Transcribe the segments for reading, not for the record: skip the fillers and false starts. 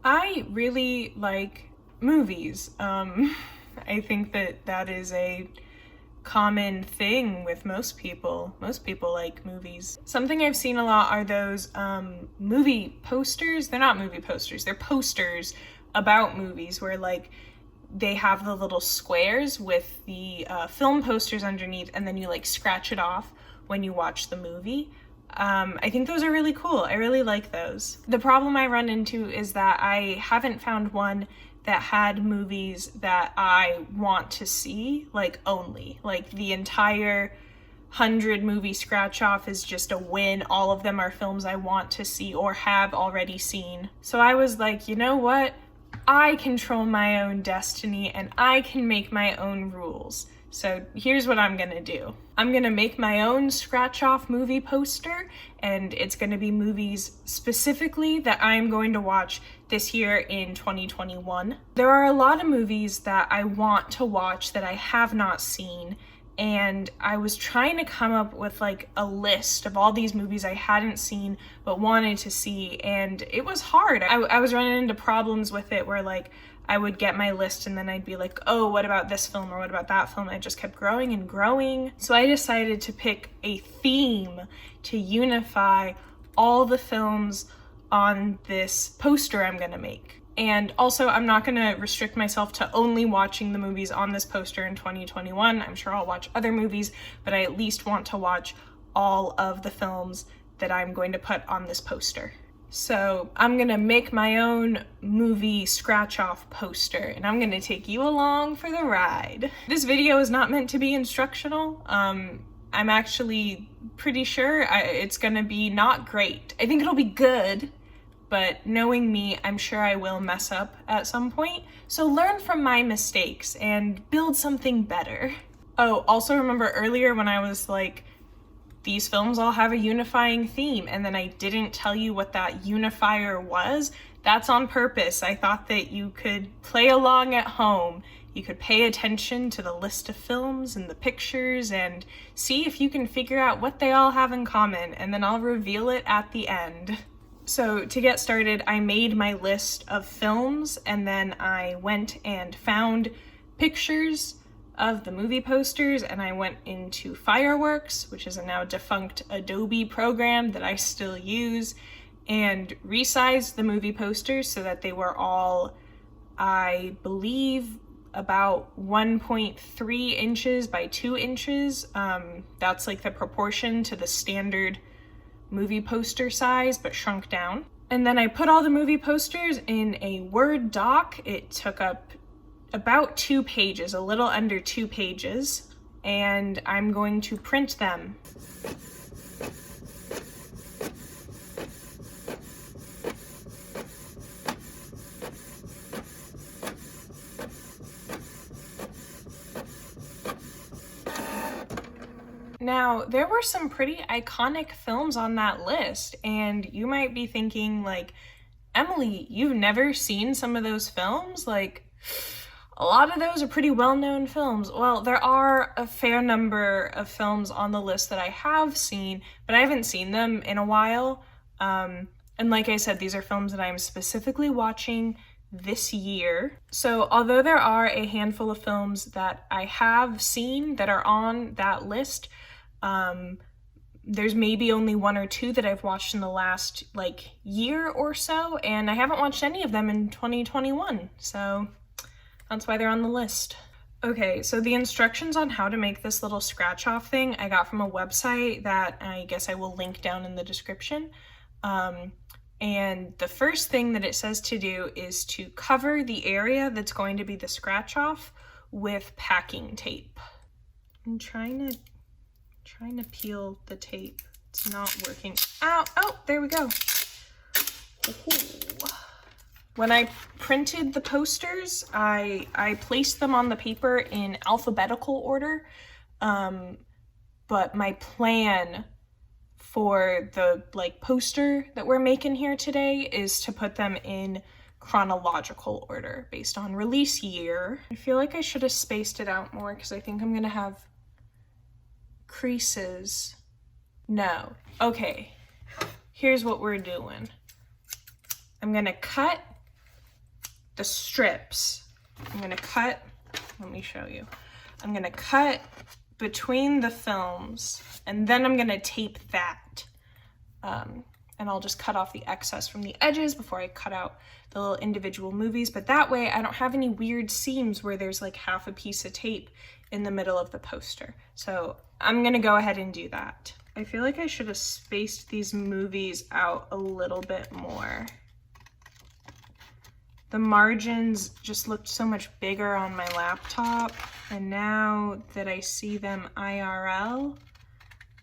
I really like movies. I think that is a common thing with most people. Most people like movies. Something I've seen a lot are those movie posters. They're not movie posters, they're posters about movies where like they have the little squares with the film posters underneath, and then you like scratch it off when you watch the movie. I think those are really cool. I really like those. The problem I run into is that I haven't found one that had movies that I want to see, like only. Like the entire 100 movie scratch off is just a win. All of them are films I want to see or have already seen. So I was like, you know what? I control my own destiny and I can make my own rules. So here's what I'm gonna do. I'm gonna make my own scratch off movie poster, and it's gonna be movies specifically that I'm going to watch this year in 2021. There are a lot of movies that I want to watch that I have not seen, and I was trying to come up with like a list of all these movies I hadn't seen but wanted to see, and it was hard. I was running into problems with it where like I would get my list and then I'd be like, oh, what about this film or what about that film? And it just kept growing and growing. So I decided to pick a theme to unify all the films on this poster I'm gonna make. And also, I'm not gonna restrict myself to only watching the movies on this poster in 2021. I'm sure I'll watch other movies, but I at least want to watch all of the films that I'm going to put on this poster. So I'm gonna make my own movie scratch off poster, and I'm gonna take you along for the ride. This video is not meant to be instructional. I'm actually pretty sure it's gonna be not great. I think it'll be good, but knowing me, I'm sure I will mess up at some point. So learn from my mistakes and build something better. Oh, also remember earlier when I was like, these films all have a unifying theme, and then I didn't tell you what that unifier was? That's on purpose. I thought that you could play along at home. You could pay attention to the list of films and the pictures and see if you can figure out what they all have in common, and then I'll reveal it at the end. So to get started, I made my list of films, and then I went and found pictures of the movie posters, and I went into Fireworks, which is a now defunct Adobe program that I still use, and resized the movie posters so that they were all, I believe, about 1.3 inches by 2 inches. That's like the proportion to the standard movie poster size, but shrunk down. And then I put all the movie posters in a Word doc. It took up about 2 pages, a little under 2 pages, and I'm going to print them. Now, there were some pretty iconic films on that list, and you might be thinking like, Emily, you've never seen some of those films? Like, a lot of those are pretty well-known films. Well, there are a fair number of films on the list that I have seen, but I haven't seen them in a while. And like I said, these are films that I'm specifically watching this year. So although there are a handful of films that I have seen that are on that list, there's maybe only 1 or 2 that I've watched in the last like year or so, and I haven't watched any of them in 2021. So that's why they're on the list. Okay, so the instructions on how to make this little scratch off thing I got from a website that I guess I will link down in the description. And the first thing that it says to do is to cover the area that's going to be the scratch off with packing tape. I'm trying to peel the tape. It's not working. Ow! Oh, there we go. Ooh. When I printed the posters, I placed them on the paper in alphabetical order, but my plan for the like poster that we're making here today is to put them in chronological order based on release year. I feel like I should have spaced it out more because I think I'm gonna have creases. No. Okay, here's what we're doing. I'm gonna cut the strips. I'm gonna cut, let me show you. I'm gonna cut between the films, and then I'm gonna tape that. And I'll just cut off the excess from the edges before I cut out the little individual movies. But that way I don't have any weird seams where there's like half a piece of tape in the middle of the poster. So I'm gonna go ahead and do that. I feel like I should have spaced these movies out a little bit more. The margins just looked so much bigger on my laptop, and now that I see them IRL,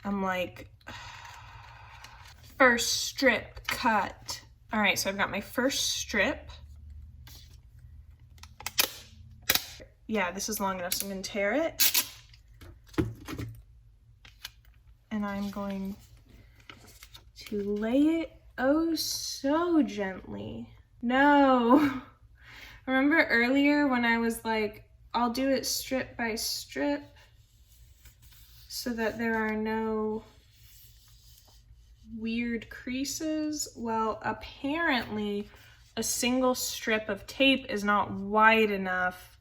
I'm like, first strip cut. All right, so I've got my first strip. Yeah, this is long enough, so I'm gonna tear it. And I'm going to lay it oh so gently. No. Remember earlier when I was like, I'll do it strip by strip so that there are no weird creases? Well, apparently a single strip of tape is not wide enough,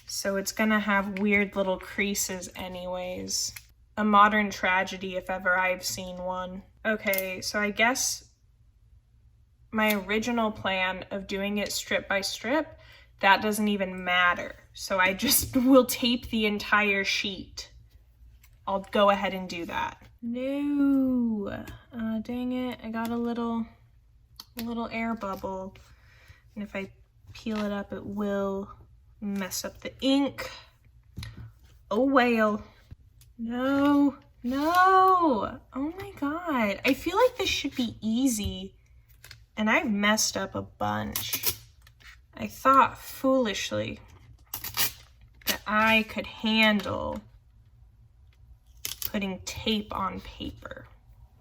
so it's gonna have weird little creases anyways. A modern tragedy if ever I've seen one. Okay, so I guess my original plan of doing it strip by strip, that doesn't even matter. So I just will tape the entire sheet. I'll go ahead and do that. No, dang it, I got a little air bubble. And if I peel it up, it will mess up the ink. Oh well. No, no, oh my God. I feel like this should be easy, and I've messed up a bunch. I thought foolishly that I could handle putting tape on paper.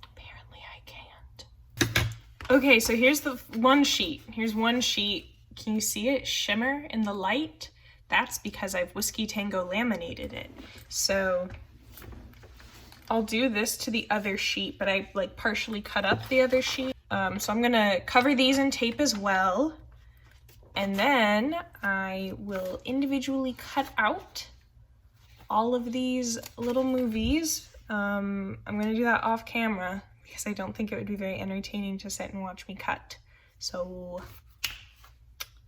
Apparently I can't. Okay, so here's the one sheet. Here's one sheet. Can you see it shimmer in the light? That's because I've Whiskey Tango laminated it. So I'll do this to the other sheet, but I like partially cut up the other sheet. So I'm gonna cover these in tape as well. And then I will individually cut out all of these little movies. I'm gonna do that off camera because I don't think it would be very entertaining to sit and watch me cut. So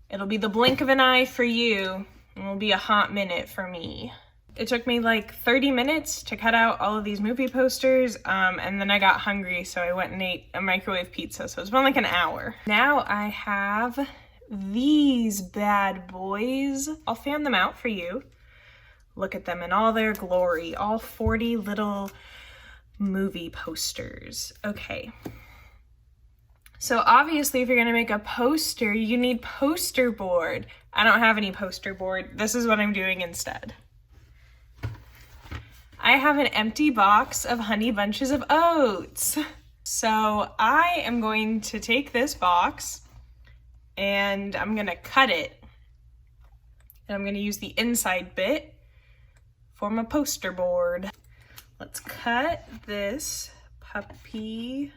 it'll be the blink of an eye for you, and it'll be a hot minute for me. It took me like 30 minutes to cut out all of these movie posters, and then I got hungry, so I went and ate a microwave pizza, so it's been like an hour. Now I have these bad boys. I'll fan them out for you. Look at them in all their glory, all 40 little movie posters. Okay. So obviously if you're gonna make a poster, you need poster board. I don't have any poster board. This is what I'm doing instead. I have an empty box of Honey Bunches of Oats. So I am going to take this box and I'm gonna cut it. And I'm gonna use the inside bit for my poster board. Let's cut this puppy.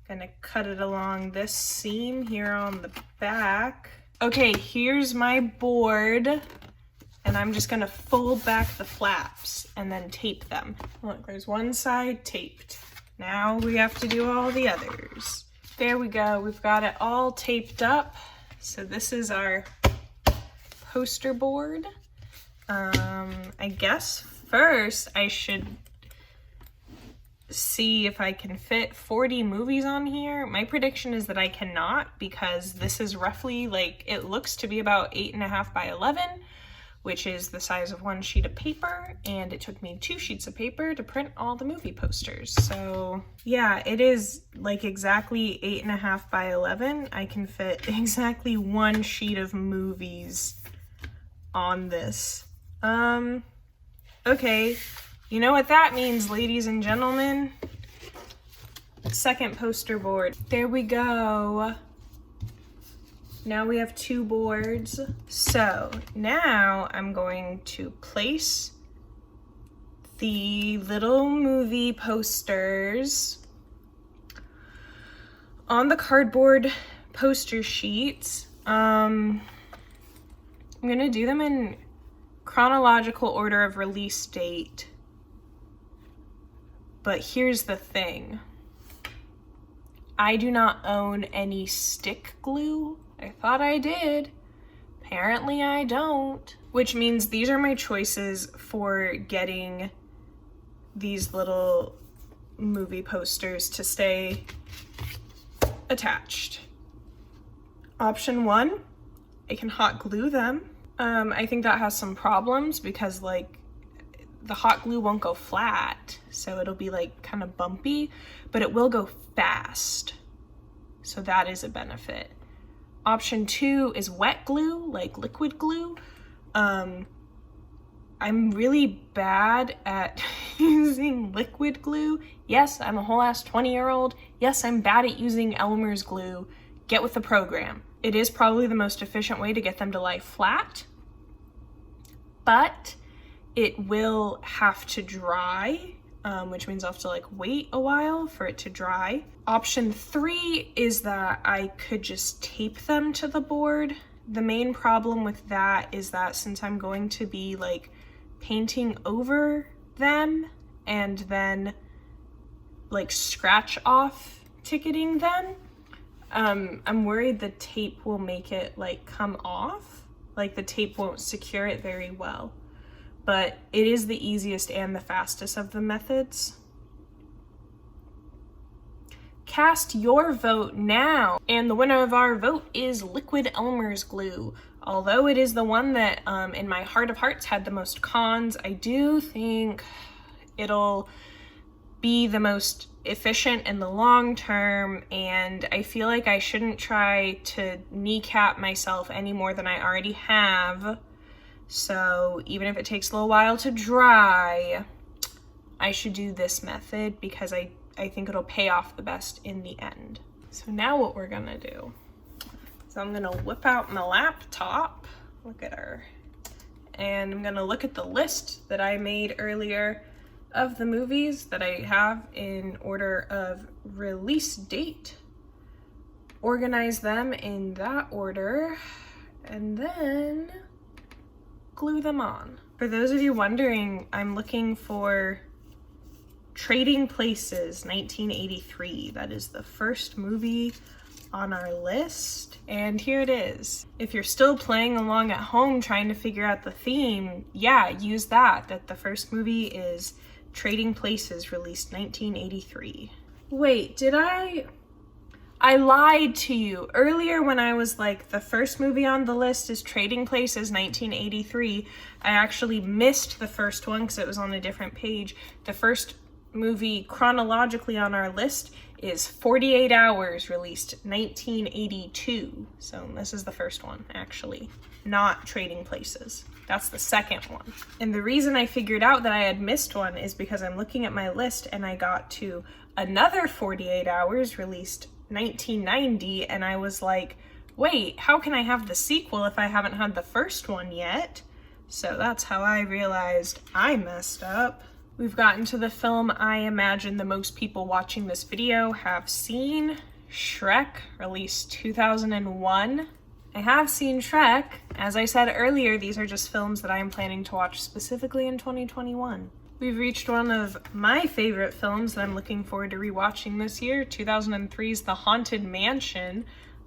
Gonna cut it along this seam here on the back. Okay, here's my board. And I'm just gonna fold back the flaps and then tape them. Look, there's one side taped. Now we have to do all the others. There we go, we've got it all taped up. So this is our poster board. I guess first I should see if I can fit 40 movies on here. My prediction is that I cannot, because this is roughly like, it looks to be about 8.5 by 11, which is the size of one sheet of paper, and it took me 2 sheets of paper to print all the movie posters. So yeah, it is like exactly 8.5 by 11. I can fit exactly 1 sheet of movies on this. Okay, you know what that means, ladies and gentlemen? Second poster board. There we go. Now we have 2 boards. So now I'm going to place the little movie posters on the cardboard poster sheets. I'm gonna do them in chronological order of release date. But here's the thing. I do not own any stick glue. I thought I did. Apparently I don't. Which means these are my choices for getting these little movie posters to stay attached. Option 1, I can hot glue them. I think that has some problems because like the hot glue won't go flat, so it'll be like kind of bumpy, but it will go fast. So that is a benefit. Option 2 is wet glue, like liquid glue. I'm really bad at using liquid glue. Yes, I'm a whole ass 20-year-old. Yes, I'm bad at using Elmer's glue. Get with the program. It is probably the most efficient way to get them to lie flat, but it will have to dry, which means I'll have to like wait a while for it to dry. Option 3 is that I could just tape them to the board. The main problem with that is that since I'm going to be like painting over them and then like scratch off ticketing them, I'm worried the tape will make it like come off. Like the tape won't secure it very well. But it is the easiest and the fastest of the methods. Cast your vote now. And the winner of our vote is Liquid Elmer's glue. Although it is the one that in my heart of hearts had the most cons, I do think it'll be the most efficient in the long term, and I feel like I shouldn't try to kneecap myself any more than I already have. So even if it takes a little while to dry, I should do this method because I think it'll pay off the best in the end. So now what we're gonna do is I'm gonna whip out my laptop, look at her, and I'm gonna look at the list that I made earlier of the movies that I have in order of release date, organize them in that order, and then glue them on. For those of you wondering, I'm looking for Trading Places 1983. That is the first movie on our list, and here it is. If you're still playing along at home trying to figure out the theme, yeah, use that the first movie is Trading Places, released 1983. Wait, did I lied to you. Earlier when I was like, the first movie on the list is Trading Places 1983, I actually missed the first one because it was on a different page. The first movie chronologically on our list is 48 Hours, released 1982. So this is the first one, actually, not Trading Places. That's the second one. And the reason I figured out that I had missed one is because I'm looking at my list and I got to another 48 Hours, released 1990, and I was like, wait, how can I have the sequel if I haven't had the first one yet? So that's how I realized I messed up. We've gotten to the film I imagine the most people watching this video have seen, Shrek, released 2001. I have seen Shrek. As I said earlier, these are just films that I am planning to watch specifically in 2021. We've reached one of my favorite films that I'm looking forward to rewatching this year, 2003's The Haunted Mansion.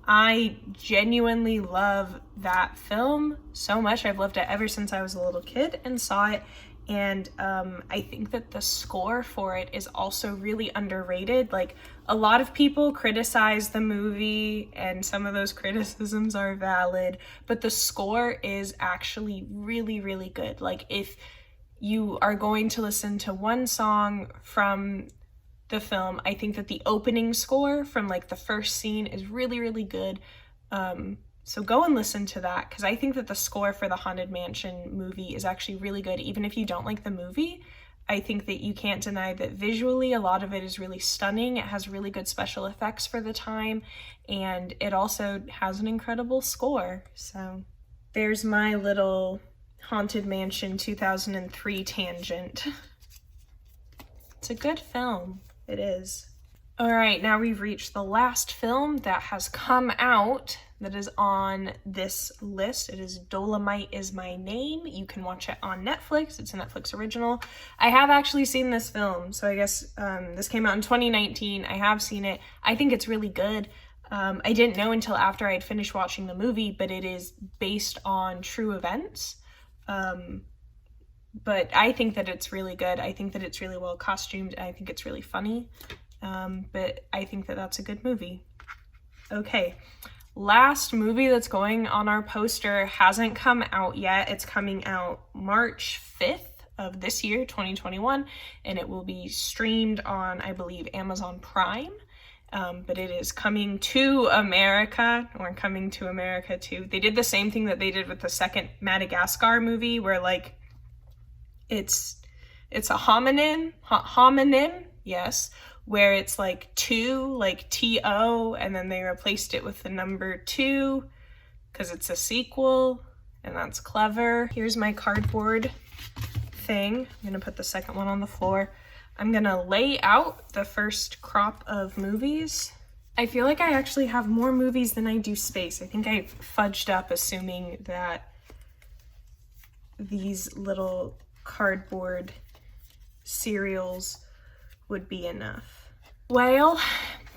I genuinely love that film so much. I've loved it ever since I was a little kid and saw it. And I think that the score for it is also really underrated. Like, a lot of people criticize the movie, and some of those criticisms are valid, but the score is actually really, really good. Like, if you are going to listen to one song from the film, I think that the opening score from like the first scene is really, really good. So go and listen to that, because I think that the score for the Haunted Mansion movie is actually really good. Even if you don't like the movie, I think that you can't deny that visually a lot of it is really stunning. It has really good special effects for the time, and it also has an incredible score. So there's my little Haunted Mansion 2003 tangent. It's a good film. It is. All right, now we've reached the last film that has come out that is on this list. It is Dolomite Is My Name. You can watch it on Netflix. It's a Netflix original. I have actually seen this film, so I guess this came out in 2019. I have seen it. I think it's really good. I didn't know until after I had finished watching the movie, but it is based on true events. But I think that it's really good. I think that it's really well costumed. I think it's really funny. But I think that that's a good movie. Okay, last movie that's going on our poster hasn't come out yet. It's coming out March 5th of this year, 2021, and it will be streamed on, I believe, Amazon Prime. But it is coming to America, or coming to America too. They did the same thing that they did with the second Madagascar movie, where like it's a homonym, yes, where it's like two, like T-O, and then they replaced it with the number 2 because it's a sequel, and that's clever. Here's my cardboard thing. I'm gonna put the second one on the floor. I'm gonna lay out the first crop of movies. I feel like I actually have more movies than I do space. I think I fudged up assuming that these little cardboard serials would be enough. Well,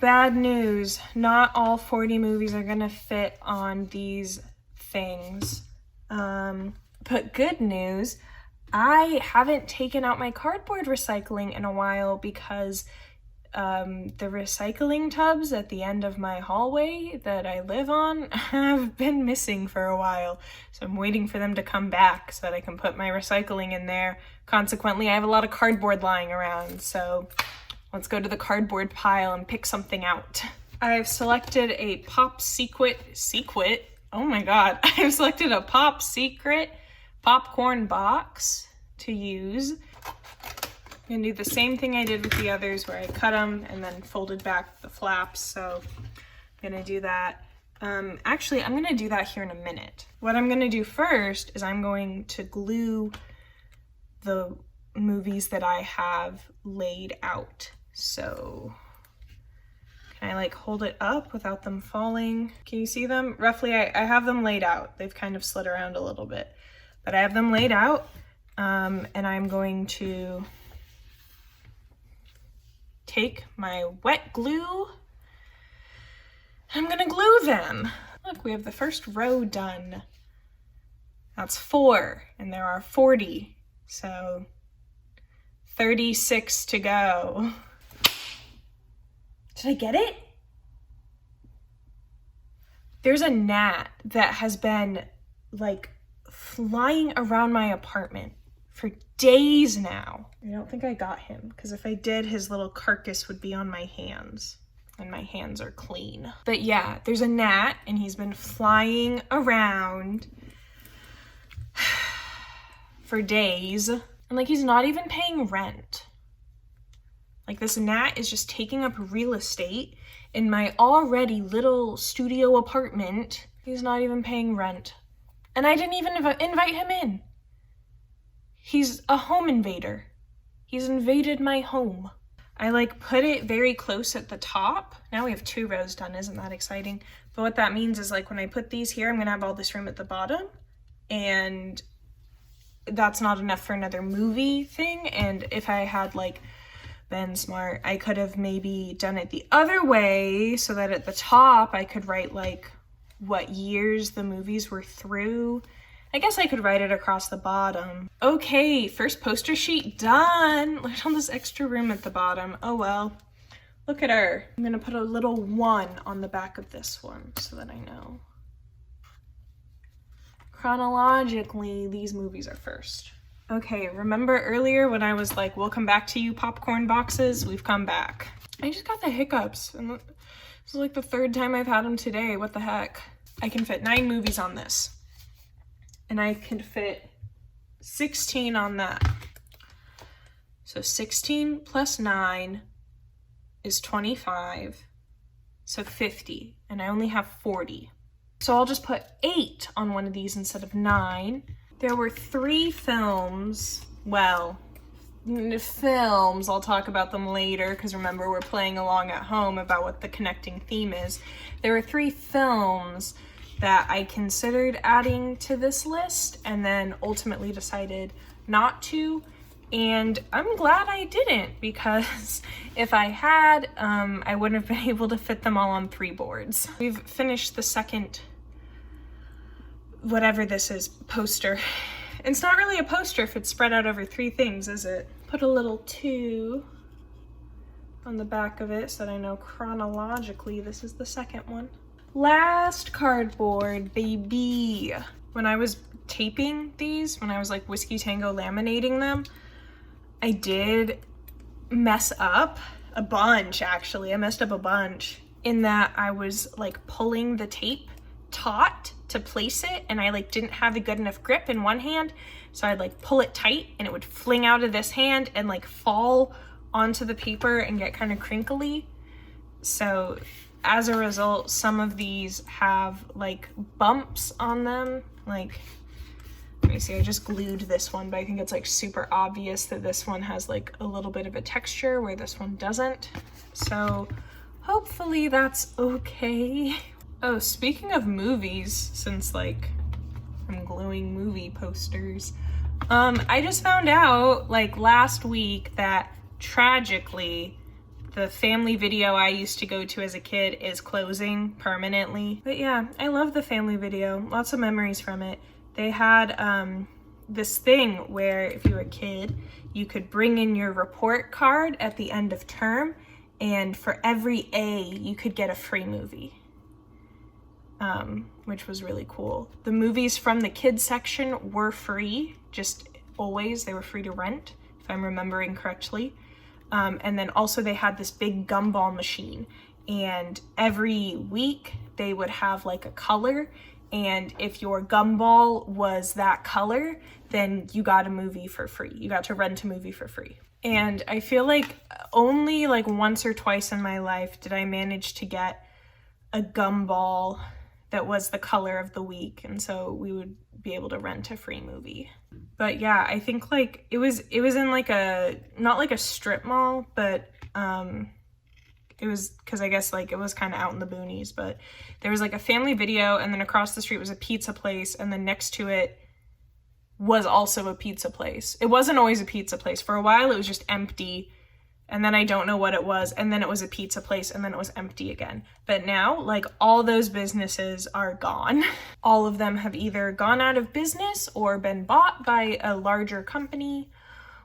bad news. Not all 40 movies are gonna fit on these things. But good news, I haven't taken out my cardboard recycling in a while because the recycling tubs at the end of my hallway that I live on have been missing for a while. So I'm waiting for them to come back so that I can put my recycling in there. Consequently, I have a lot of cardboard lying around, so let's go to the cardboard pile and pick something out. I've selected a Pop Secret, oh my god, I've selected a Pop Secret popcorn box to use. I'm gonna do the same thing I did with the others where I cut them and then folded back the flaps, so I'm gonna do that. Actually, I'm gonna do that here in a minute. What I'm gonna do first is I'm going to glue the movies that I have laid out. So, can I like hold it up without them falling? Can you see them? Roughly, I have them laid out. They've kind of slid around a little bit, but I have them laid out, and I'm going to take my wet glue. I'm gonna glue them. Look, we have the first row done. That's 4, and there are 40, so 36 to go. Did I get it? There's a gnat that has been like flying around my apartment for days now. I don't think I got him, because if I did, his little carcass would be on my hands, and my hands are clean. But yeah, there's a gnat, and he's been flying around for days, and like he's not even paying rent. Like this gnat is just taking up real estate in my already little studio apartment. He's not even paying rent. And I didn't even invite him in. He's a home invader. He's invaded my home. I like put it very close at the top. Now we have 2 rows done, isn't that exciting? But what that means is like when I put these here, I'm gonna have all this room at the bottom, and that's not enough for another movie thing. And if I had like been smart, I could have maybe done it the other way so that at the top I could write like what years the movies were through. I guess I could write it across the bottom. Okay, first poster sheet done. Look at all this extra room at the bottom. Oh well, look at her. I'm gonna put a little 1 on the back of this one so that I know. Chronologically, these movies are first. Okay, remember earlier when I was like, we'll come back to you popcorn boxes? We've come back. I just got the hiccups, and this is like the 3rd time I've had them today. What the heck? I can fit 9 movies on this. And I can fit 16 on that. So 16 plus 9 is 25, so 50, and I only have 40. So I'll just put 8 on one of these instead of 9. There were 3 films, well, films. I'll talk about them later because remember we're playing along at home about what the connecting theme is. There were 3 films that I considered adding to this list and then ultimately decided not to. And I'm glad I didn't, because if I had, I wouldn't have been able to fit them all on 3 boards. We've finished the second, whatever this is, poster. It's not really a poster if it's spread out over 3 things, is it? Put a little 2 on the back of it so that I know chronologically this is the second one. Last cardboard, baby. When I was taping these, when I was like Whiskey Tango laminating them, I did mess up a bunch, actually. I messed up a bunch in that I was like pulling the tape taut to place it, and I like didn't have a good enough grip in one hand, so I'd like pull it tight and it would fling out of this hand and like fall onto the paper and get kind of crinkly. So as a result, some of these have like bumps on them. Like, let me see, I just glued this one, but I think it's like super obvious that this one has like a little bit of a texture where this one doesn't. So hopefully that's okay. Oh, speaking of movies, since like I'm gluing movie posters, I just found out like last week that tragically the family video I used to go to as a kid is closing permanently. But yeah, I love the family video. Lots of memories from it. They had this thing where if you were a kid, you could bring in your report card at the end of term, and for every A, you could get a free movie, which was really cool. The movies from the kids section were free, just always. They were free to rent, if I'm remembering correctly. And then also they had this big gumball machine, and every week they would have like a color, and if your gumball was that color, then you got a movie for free. You got to rent a movie for free. And I feel like only like once or twice in my life did I manage to get a gumball that was the color of the week, and so we would be able to rent a free movie. But yeah, I think like it was in like a, not like a strip mall, but it was, because I guess like it was kind of out in the boonies, but there was like a family video, and then across the street was a pizza place, and then next to it was also a pizza place. It wasn't always a pizza place. For a while it was just empty, and then I don't know what it was, and then it was a pizza place, and then it was empty again. But now, like, all those businesses are gone. All of them have either gone out of business or been bought by a larger company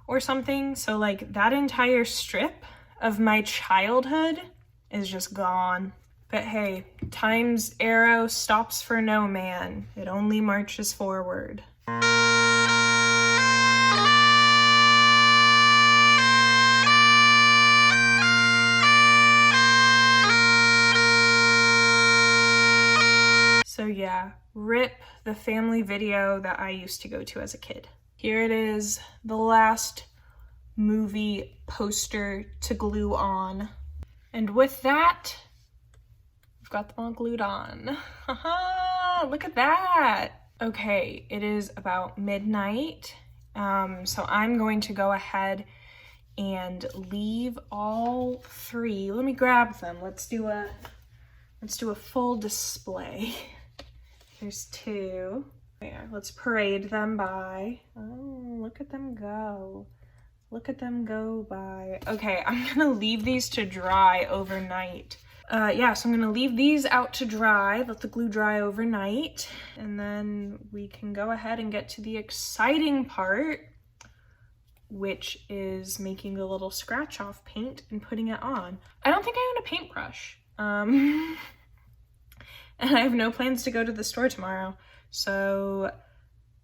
or something. So, like, that entire strip of my childhood is just gone. But hey, time's arrow stops for no man. It only marches forward. So yeah, rip the family video that I used to go to as a kid. Here it is, the last movie poster to glue on. And with that, we've got them all glued on. Haha, look at that. Okay, it is about midnight. So I'm going to go ahead and leave all 3. Let me grab them. Let's do a full display. There's 2. There, let's parade them by. Oh, look at them go. Look at them go by. Okay, I'm gonna leave these to dry overnight. Yeah, so I'm gonna leave these out to dry, let the glue dry overnight, and then we can go ahead and get to the exciting part, which is making the little scratch off paint and putting it on. I don't think I own a paintbrush. And I have no plans to go to the store tomorrow. So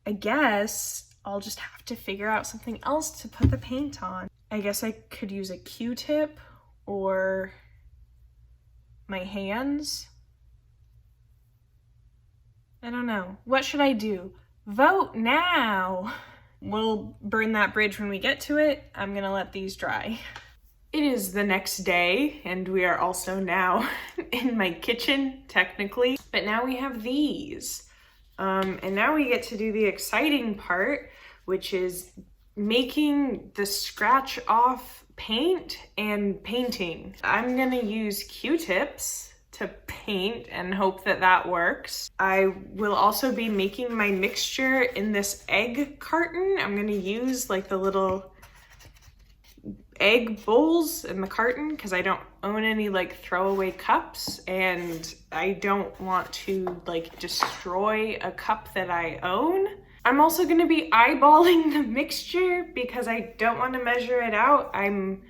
I guess I'll just have to figure out something else to put the paint on. I guess I could use a Q-tip or my hands. I don't know. What should I do? Vote now. We'll burn that bridge when we get to it. I'm gonna let these dry. It is the next day, and we are also now in my kitchen, technically. But now we have these. And now we get to do the exciting part, which is making the scratch off paint and painting. I'm gonna use Q-tips to paint and hope that that works. I will also be making my mixture in this egg carton. I'm gonna use like the little egg bowls in the carton because I don't own any like throwaway cups, and I don't want to like destroy a cup that I own. I'm also gonna be eyeballing the mixture because I don't want to measure it out. I'm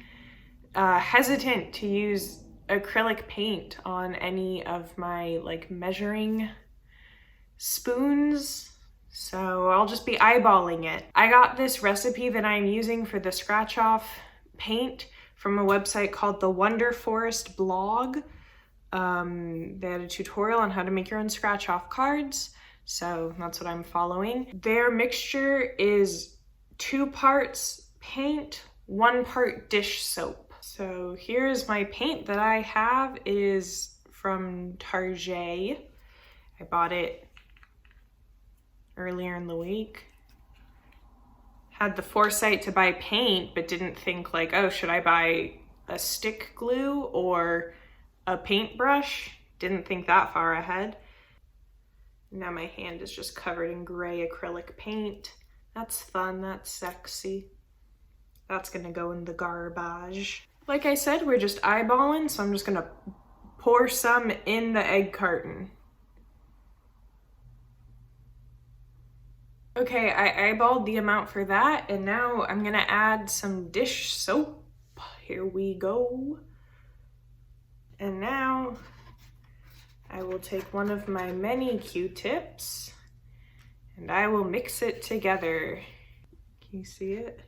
hesitant to use acrylic paint on any of my like measuring spoons, so I'll just be eyeballing it. I got this recipe that I'm using for the scratch off paint from a website called the Wonder Forest blog. They had a tutorial on how to make your own scratch off cards, so that's what I'm following. Their mixture is 2 parts paint, 1 part dish soap. So here's my paint that I have. It is from Target. I bought it earlier in the week. Had the foresight to buy paint, but didn't think like, oh, should I buy a stick glue or a paintbrush? Didn't think that far ahead. Now my hand is just covered in gray acrylic paint. That's fun, that's sexy. That's gonna go in the garbage. Like I said, we're just eyeballing, so I'm just gonna pour some in the egg carton. Okay, I eyeballed the amount for that, and now I'm gonna add some dish soap. Here we go. And now I will take one of my many Q-tips and I will mix it together. Can you see it?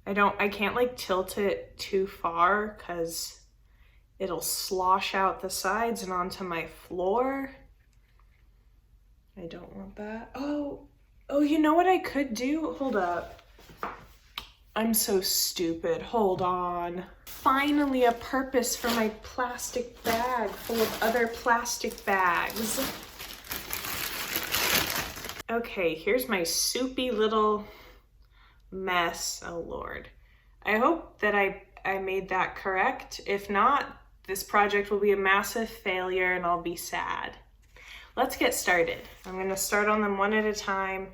I can't like tilt it too far because it'll slosh out the sides and onto my floor. I don't want that. Oh, you know what I could do? Hold up. I'm so stupid. Hold on. Finally a purpose for my plastic bag full of other plastic bags. Okay, here's my soupy little mess. Oh Lord. I hope that I made that correct. If not, this project will be a massive failure and I'll be sad. Let's get started. I'm gonna start on them one at a time.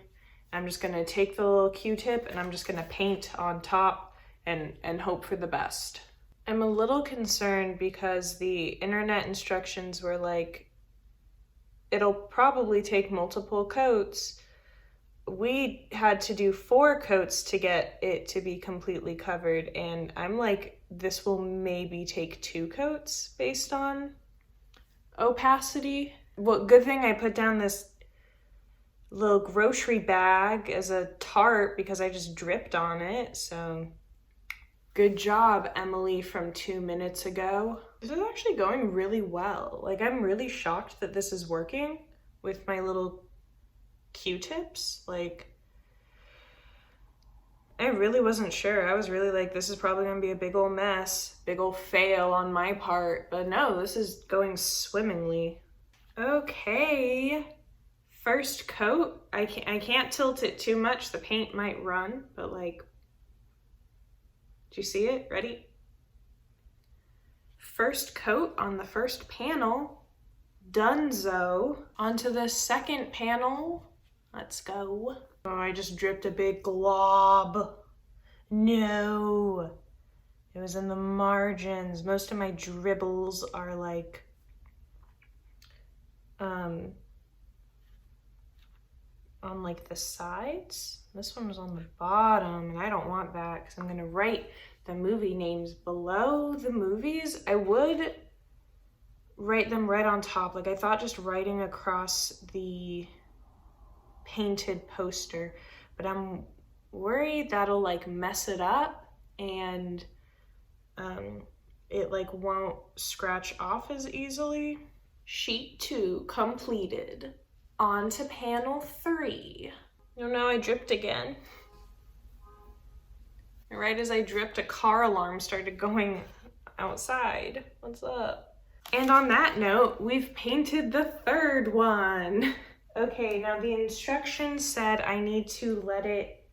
I'm just gonna take the little Q-tip and I'm just gonna paint on top and hope for the best. I'm a little concerned because the internet instructions were like, it'll probably take multiple coats. We had to do 4 coats to get it to be completely covered, and I'm like, this will maybe take 2 coats based on opacity. Well, good thing I put down this little grocery bag as a tarp because I just dripped on it, so good job, Emily from 2 minutes ago. This is actually going really well. Like, I'm really shocked that this is working with my little Q-tips. Like, I really wasn't sure. I was really like, this is probably gonna be a big old mess, big old fail on my part, but no, this is going swimmingly. Okay, first coat. I can't tilt it too much, the paint might run, but like, do you see it? Ready? First coat on the first panel. Donezo. Onto the second panel. Let's go. Oh, I just dripped a big glob. No. It was in the margins. Most of my dribbles are like, on like the sides. This one was on the bottom, and I don't want that because I'm gonna write the movie names below the movies. I would write them right on top. Like, I thought just writing across the painted poster, but I'm worried that'll like mess it up and it like won't scratch off as easily. Sheet 2 completed. On to panel 3. Oh no, I dripped again. And right as I dripped, a car alarm started going outside. What's up? And on that note, we've painted the third one. Okay, now the instructions said I need to let it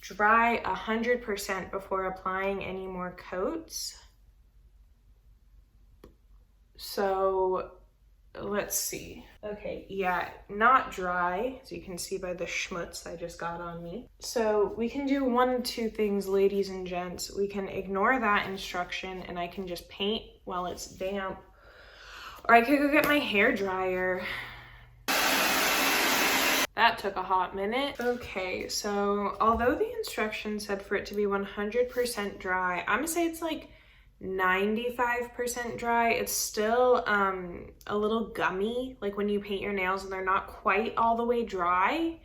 dry 100% before applying any more coats. So let's see. Okay, yeah, not dry, as you can see by the schmutz I just got on me. So we can do one of two things, ladies and gents. We can ignore that instruction and I can just paint while it's damp. Or I could go get my hair dryer. That took a hot minute. Okay, so although the instructions said for it to be 100% dry, I'm gonna say it's like 95% dry. It's still a little gummy, like when you paint your nails and they're not quite all the way dry,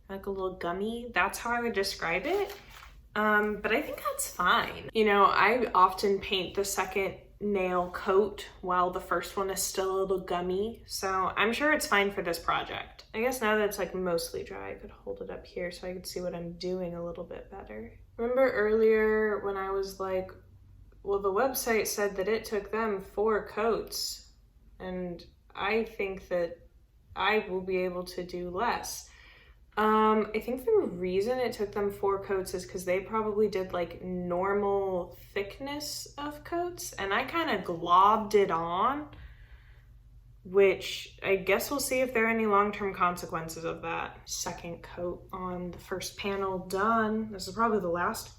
like a little gummy. That's how I would describe it. But I think that's fine. You know, I often paint the second nail coat while the first one is still a little gummy, so I'm sure it's fine for this project. I guess now that it's like mostly dry, I could hold it up here so I could see what I'm doing a little bit better. Remember earlier when I was like, well, the website said that it took them 4 coats, and I think that I will be able to do less. I think the reason it took them 4 coats is because they probably did like normal thickness of coats, and I kind of globbed it on, which I guess we'll see if there are any long-term consequences of that. Second coat on the first panel done. This is probably the last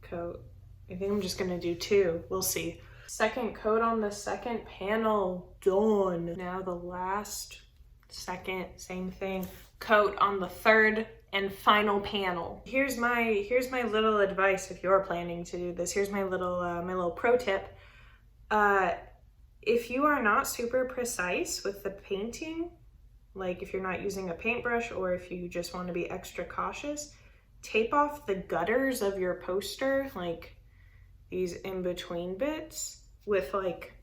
coat. I think I'm just gonna do 2. We'll see. Second coat on the second panel done. Now the last, second, same thing. Coat on the third and final panel. Here's my little advice if you're planning to do this. Here's my little pro tip. If you are not super precise with the painting, like if you're not using a paintbrush or if you just want to be extra cautious, tape off the gutters of your poster, like these in-between bits, with like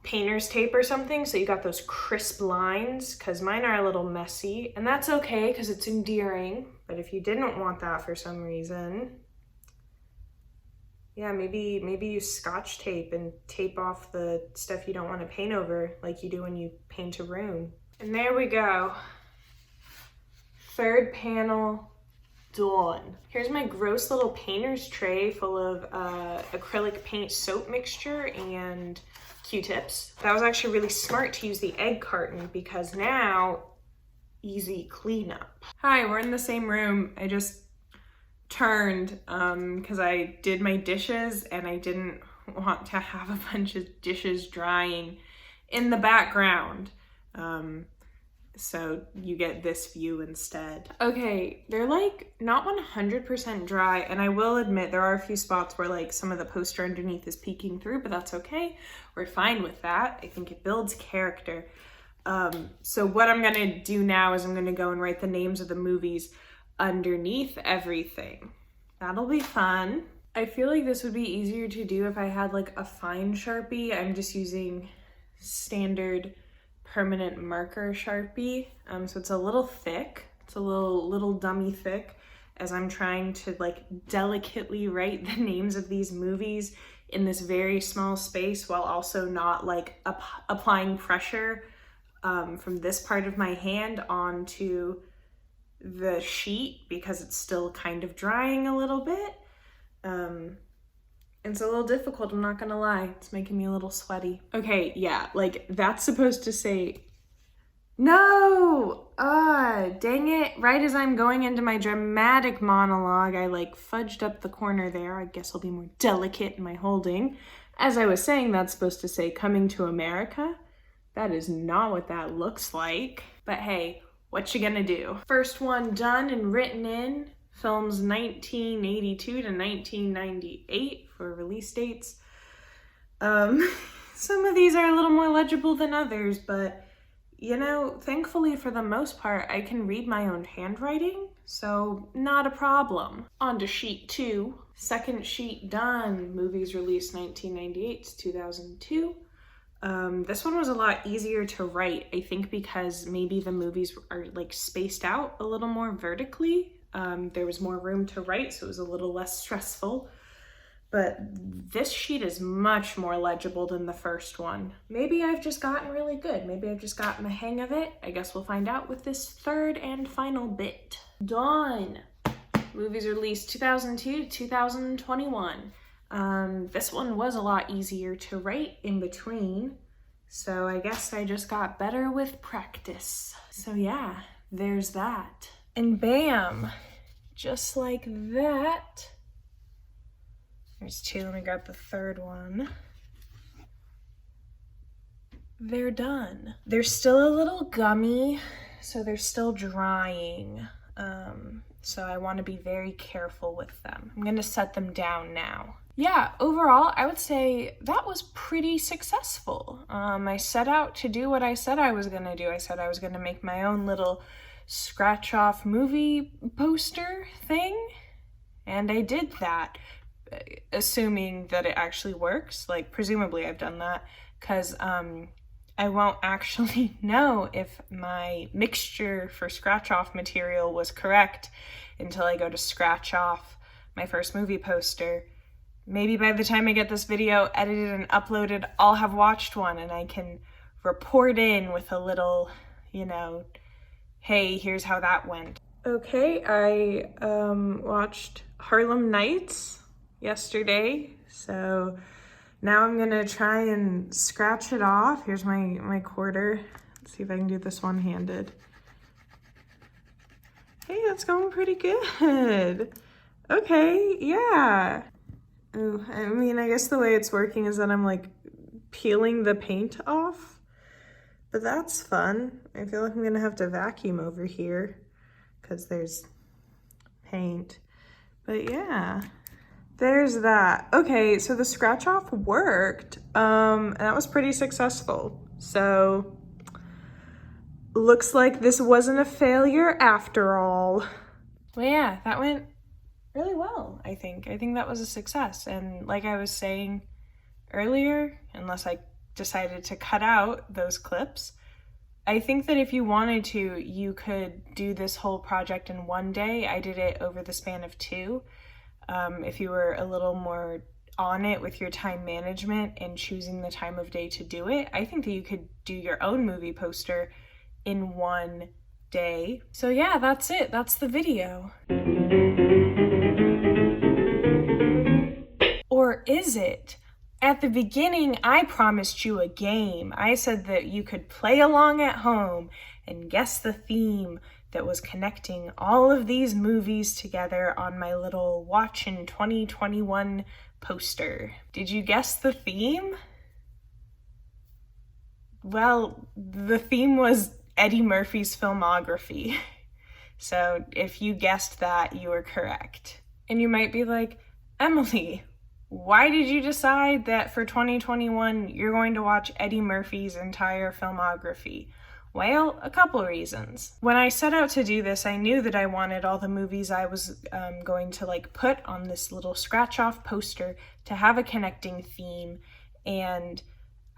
painter's tape or something, so you got those crisp lines, because mine are a little messy, and that's okay because it's endearing. But if you didn't want that for some reason, yeah, maybe use Scotch tape and tape off the stuff you don't want to paint over, like you do when you paint a room. And there we go. Third panel done. Here's my gross little painter's tray full of acrylic paint soap mixture and Q-tips. That was actually really smart to use the egg carton because now easy cleanup. Hi, we're in the same room. I just turned because I did my dishes and I didn't want to have a bunch of dishes drying in the background. So you get this view instead. Okay, they're like not 100% dry, and I will admit there are a few spots where like some of the poster underneath is peeking through, but that's okay. We're fine with that. I think it builds character. So what I'm gonna do now is I'm gonna go and write the names of the movies underneath everything. That'll be fun. I feel like this would be easier to do if I had like a fine Sharpie. I'm just using standard permanent marker Sharpie, so it's a little thick. It's a little dummy thick, as I'm trying to like delicately write the names of these movies in this very small space while also not like applying pressure from this part of my hand onto the sheet because it's still kind of drying a little bit. It's a little difficult, I'm not gonna lie. It's making me a little sweaty. Okay, yeah, like that's supposed to say, no, dang it. Right as I'm going into my dramatic monologue, I like fudged up the corner there. I guess I'll be more delicate in my holding. As I was saying, that's supposed to say Coming to America. That is not what that looks like. But hey, what you gonna do? First one done and written in. Films 1982 to 1998 for release dates. Some of these are a little more legible than others, but you know, thankfully for the most part, I can read my own handwriting, so not a problem. On to sheet 2. Second sheet done. Movies released 1998 to 2002. This one was a lot easier to write, I think because maybe the movies are like spaced out a little more vertically. There was more room to write, so it was a little less stressful. but this sheet is much more legible than the first one. Maybe I've just gotten really good. Maybe I've just gotten the hang of it. I guess we'll find out with this third and final bit. Done. Movies released 2002 to 2021. This one was a lot easier to write in between, so I guess I just got better with practice. So yeah, there's that. And bam, just like that. There's two, let me grab the third one. They're done. They're still a little gummy, so they're still drying. So I want to be very careful with them. I'm gonna set them down now. Yeah, overall, I would say that was pretty successful. I set out to do what I said I was gonna do. I said I was gonna make my own little scratch-off movie poster thing, and I did that. Assuming that it actually works, like presumably I've done that, because I won't actually know if my mixture for scratch off material was correct until I go to scratch off my first movie poster. Maybe by the time I get this video edited and uploaded, I'll have watched one and I can report in with a little, you know, hey, here's how that went. Okay, I watched Harlem Nights yesterday, so now I'm gonna try and scratch it off. Here's my quarter. Let's see if I can do this one-handed. Hey, that's going pretty good. Okay, yeah. Ooh, I mean, I guess the way it's working is that I'm like peeling the paint off, but that's fun. I feel like I'm gonna have to vacuum over here because there's paint, but yeah. There's that. Okay, so the scratch off worked. And that was pretty successful. So looks like this wasn't a failure after all. Well, yeah, that went really well, I think. I think that was a success. And like I was saying earlier, unless I decided to cut out those clips, I think that if you wanted to, you could do this whole project in one day. I did it over the span of 2. If you were a little more on it with your time management and choosing the time of day to do it, I think that you could do your own movie poster in one day. So yeah, that's it. That's the video. Or is it? At the beginning, I promised you a game. I said that you could play along at home and guess the theme that was connecting all of these movies together on my little Watch in 2021 poster. Did you guess the theme? Well, the theme was Eddie Murphy's filmography. So if you guessed that, you were correct. And you might be like, Emily, why did you decide that for 2021 you're going to watch Eddie Murphy's entire filmography? Well, a couple reasons. When I set out to do this, I knew that I wanted all the movies I was going to like put on this little scratch-off poster to have a connecting theme, and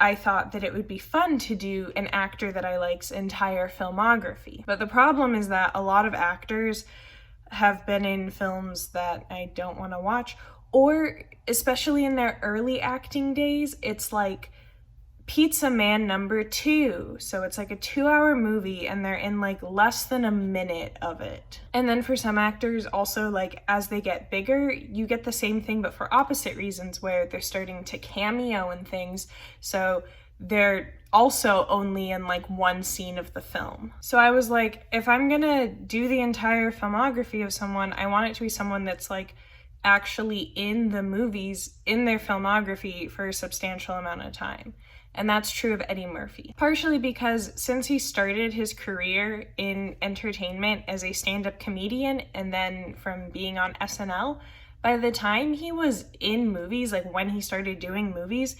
I thought that it would be fun to do an actor that I like's entire filmography. But the problem is that a lot of actors have been in films that I don't want to watch, or especially in their early acting days, it's like Pizza Man #2. So it's like a 2-hour movie and they're in like less than a minute of it. And then for some actors also, like as they get bigger, you get the same thing but for opposite reasons, where they're starting to cameo and things. So they're also only in like one scene of the film. So I was like, if I'm gonna do the entire filmography of someone, I want it to be someone that's like actually in the movies, in their filmography for a substantial amount of time. And that's true of Eddie Murphy. Partially because since he started his career in entertainment as a stand-up comedian and then from being on SNL, by the time he was in movies, like when he started doing movies,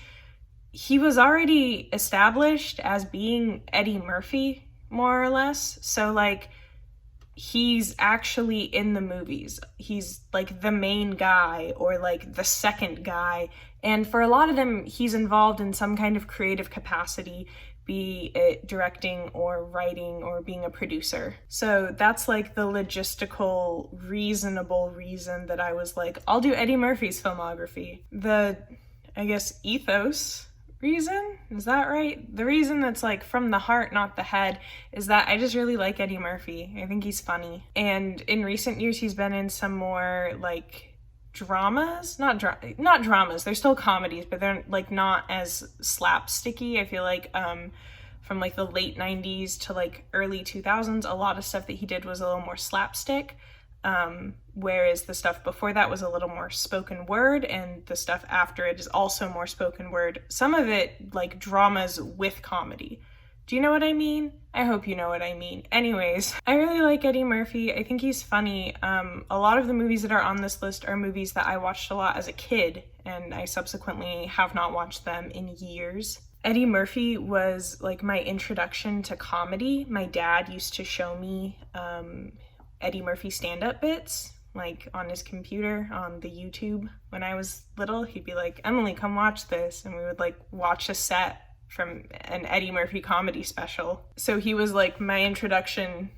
he was already established as being Eddie Murphy, more or less. So like, he's actually in the movies. He's like the main guy or like the second guy. And for a lot of them, he's involved in some kind of creative capacity, be it directing or writing or being a producer. So that's like the logistical, reasonable reason that I was like, I'll do Eddie Murphy's filmography. The, I guess, ethos reason, is that right? The reason that's like from the heart, not the head, is that I just really like Eddie Murphy. I think he's funny. And in recent years, he's been in some more like dramas, not dramas, they're still comedies, but they're like not as slapsticky. I feel like from like the late 90s to like early 2000s, a lot of stuff that he did was a little more slapstick. Whereas the stuff before that was a little more spoken word, and the stuff after it is also more spoken word. Some of it like dramas with comedy. Do you know what I mean? I hope you know what I mean. Anyways, I really like Eddie Murphy. I think he's funny. A lot of the movies that are on this list are movies that I watched a lot as a kid, and I subsequently have not watched them in years. Eddie Murphy was like my introduction to comedy. My dad used to show me Eddie Murphy stand-up bits, like on his computer on the YouTube when I was little. He'd be like, Emily, come watch this. And we would like watch a set from an Eddie Murphy comedy special. So he was like my introduction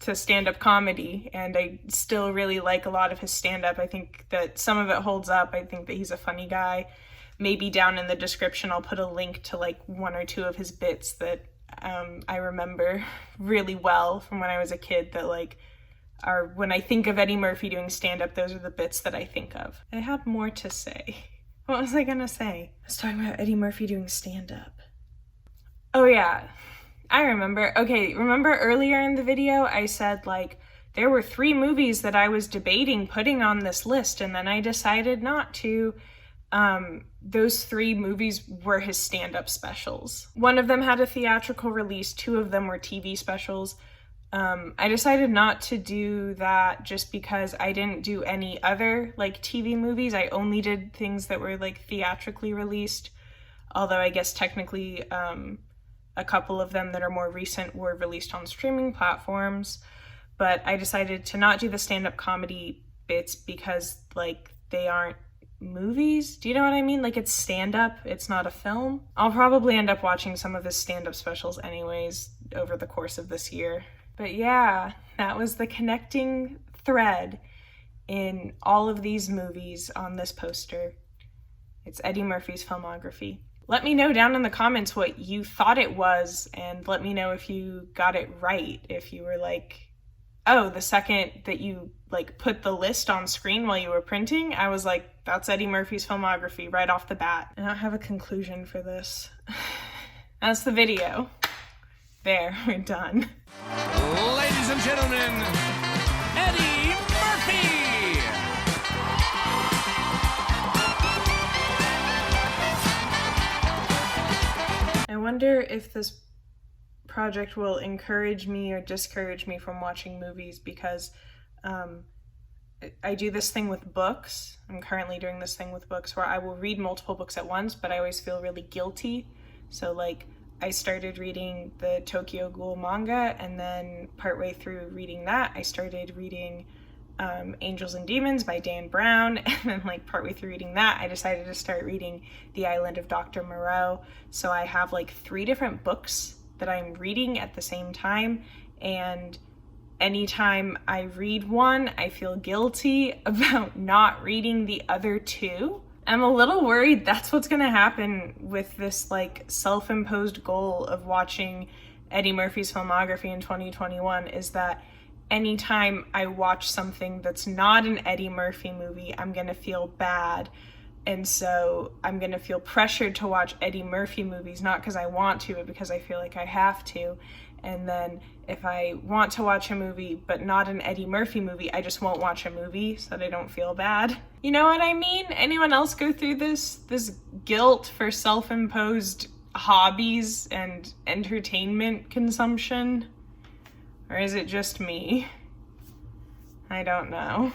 to stand-up comedy, and I still really like a lot of his stand-up. I think that some of it holds up. I think that he's a funny guy. Maybe down in the description I'll put a link to like one or two of his bits that I remember really well from when I was a kid that like are, when I think of Eddie Murphy doing stand-up, those are the bits that I think of. I have more to say. What was I gonna say? I was talking about Eddie Murphy doing stand-up. Oh yeah, I remember. Okay, remember earlier in the video I said like there were 3 movies that I was debating putting on this list, and then I decided not to. Those 3 movies were his stand-up specials. One of them had a theatrical release, 2 of them were TV specials. I decided not to do that just because I didn't do any other like TV movies. I only did things that were like theatrically released, although I guess technically a couple of them that are more recent were released on streaming platforms. But I decided to not do the stand-up comedy bits because like they aren't movies. Do you know what I mean? Like it's stand-up, it's not a film. I'll probably end up watching some of his stand-up specials anyways over the course of this year. But yeah, that was the connecting thread in all of these movies on this poster. It's Eddie Murphy's filmography. Let me know down in the comments what you thought it was, and let me know if you got it right. If you were like, oh, the second that you like put the list on screen while you were printing, I was like, that's Eddie Murphy's filmography right off the bat. I don't have a conclusion for this. That's the video. There, we're done. Ladies and gentlemen, Eddie Murphy! I wonder if this project will encourage me or discourage me from watching movies, because I do this thing with books. I'm currently doing this thing with books where I will read multiple books at once, but I always feel really guilty. So like I started reading the Tokyo Ghoul manga, and then partway through reading that, I started reading Angels and Demons by Dan Brown, and then like partway through reading that, I decided to start reading The Island of Dr. Moreau. So I have like 3 different books that I'm reading at the same time, and anytime I read one, I feel guilty about not reading the other 2. I'm a little worried that's what's gonna happen with this like self-imposed goal of watching Eddie Murphy's filmography in 2021, is that anytime I watch something that's not an Eddie Murphy movie, I'm gonna feel bad. And so I'm gonna feel pressured to watch Eddie Murphy movies, not because I want to, but because I feel like I have to. And then if I want to watch a movie, but not an Eddie Murphy movie, I just won't watch a movie so that I don't feel bad. You know what I mean? Anyone else go through this guilt for self-imposed hobbies and entertainment consumption? Or is it just me? I don't know.